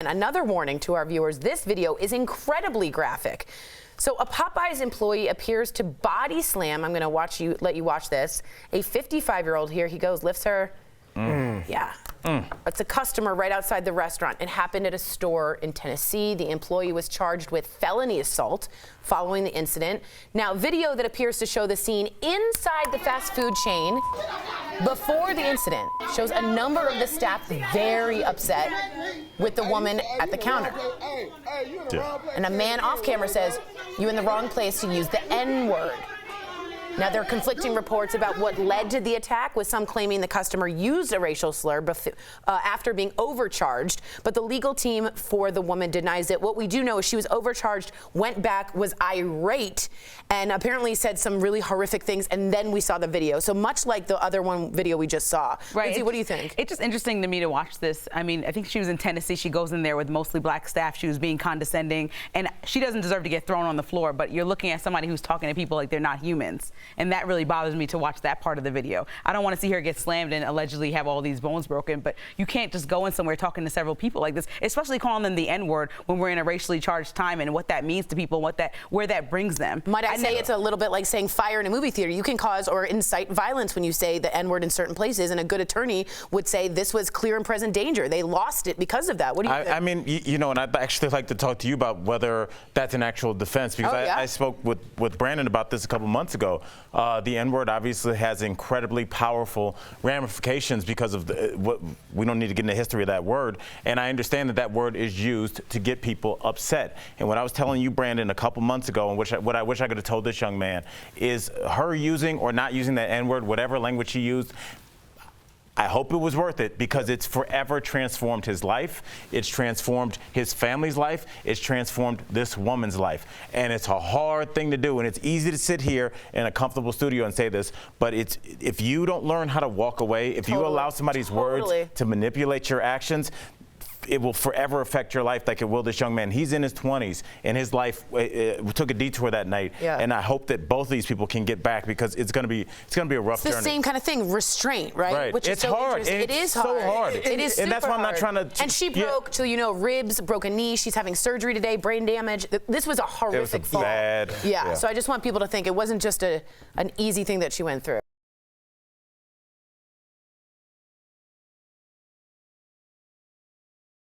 And another warning to our viewers, this video is incredibly graphic. So a Popeyes employee appears to body slam, I'm going to let you watch this, a 55-year-old. Here he goes, lifts her. Yeah. It's a customer right outside the restaurant. It happened at a store in Tennessee. The employee was charged with felony assault following the incident. Now, video that appears to show the scene inside the fast food chain before the incident shows a number of the staff very upset with the woman at the counter. And a man off camera says, "You in the wrong place to use the N-word." Now, there are conflicting reports about what led to the attack, with some claiming the customer used a racial slur after being overcharged, but the legal team for the woman denies it. What we do know is she was overcharged, went back, was irate, and apparently said some really horrific things, and then we saw the video. So much like the other video we just saw. Right. Lindsay, what do you think? It's just interesting to me to watch this. I mean, I think she was in Tennessee. She goes in there with mostly black staff. She was being condescending, and she doesn't deserve to get thrown on the floor, but you're looking at somebody who's talking to people like they're not humans. And that really bothers me to watch that part of the video. I don't want to see her get slammed and allegedly have all these bones broken, but you can't just go in somewhere talking to several people like this, especially calling them the N-word when we're in a racially charged time, and what that means to people, where that brings them. Might I say it's a little bit like saying fire in a movie theater. You can cause or incite violence when you say the N-word in certain places, and a good attorney would say this was clear and present danger. They lost it because of that. What do you think? I mean, you know, and I'd actually like to talk to you about whether that's an actual defense, because I spoke with Brandon about this a couple months ago. The N-word obviously has incredibly powerful ramifications because of what we don't need to get into the history of that word. And I understand that that word is used to get people upset. And what I was telling you, Brandon, a couple months ago, and what I wish I could have told this young man, is her using or not using that N-word, whatever language she used, I hope it was worth it, because it's forever transformed his life. It's transformed his family's life. It's transformed this woman's life. And it's a hard thing to do. And it's easy to sit here in a comfortable studio and say this, but if you don't learn how to walk away, if you allow somebody's words to manipulate your actions, it will forever affect your life like it will this young man. He's in his 20s, and his life took a detour that night. And I hope that both of these people can get back, because it's going to be a rough journey. It's the same kind of thing, restraint, right? Which it's is so hard. It is hard. So hard. It is super and that's why I'm not trying to. And she broke, so you know, ribs, broke a knee. She's having surgery today, brain damage. This was a horrific fall. Bad. Yeah. So I just want people to think it wasn't just an easy thing that she went through.